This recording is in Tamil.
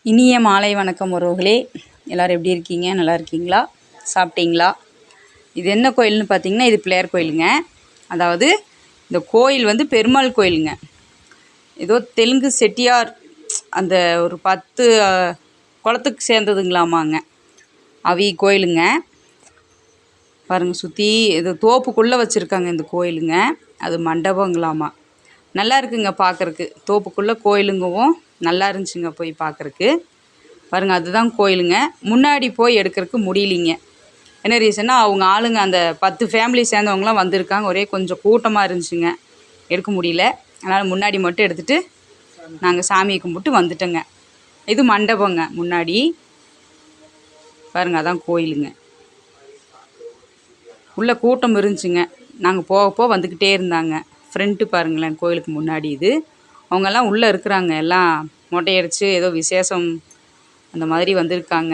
இனிய மாலை வணக்கம் உறவுகளே. எல்லோரும் எப்படி இருக்கீங்க? நல்லா இருக்கீங்களா? சாப்பிட்டீங்களா? இது என்ன கோயில்னு பார்த்தீங்கன்னா, இது பிள்ளையார் கோயிலுங்க. அதாவது இந்த கோயில் வந்து பெருமாள் கோயிலுங்க. ஏதோ தெலுங்கு செட்டியார் அந்த ஒரு 10 குளத்துக்கு சேர்ந்ததுங்களாமாங்க அவி கோயிலுங்க. பாருங்கள், சுற்றி இது தோப்புக்குள்ளே வச்சுருக்காங்க இந்த கோயிலுங்க. அது மண்டபங்களாமா. நல்லா இருக்குங்க பார்க்குறக்கு. தோப்புக்குள்ளே கோயிலுங்கவும் நல்லா இருந்துச்சுங்க போய் பார்க்குறக்கு. பாருங்கள், அதுதான் கோயிலுங்க. முன்னாடி போய் எடுக்கிறதுக்கு முடியலிங்க. என்ன ரீசன்னா, அவங்க ஆளுங்க அந்த 10 ஃபேமிலி சேர்ந்தவங்களாம் வந்திருக்காங்க. ஒரே கொஞ்சம் கூட்டமாக இருந்துச்சுங்க, எடுக்க முடியல. அதனால் முன்னாடி மட்டும் எடுத்துகிட்டு நாங்கள் சாமியை கும்பிட்டு வந்துட்டோங்க. இது மண்டபங்க முன்னாடி. பாருங்கள், அதான் கோயிலுங்க. உள்ளே கூட்டம் இருந்துச்சுங்க. நாங்கள் போக வந்துக்கிட்டே இருந்தாங்க. ஃப்ரெண்ட்டு பாருங்களேன், கோயிலுக்கு முன்னாடி இது. அவங்கெல்லாம் உள்ளே இருக்கிறாங்க. எல்லாம் மொட்டையடிச்சு ஏதோ விசேஷம் அந்த மாதிரி வந்திருக்காங்க.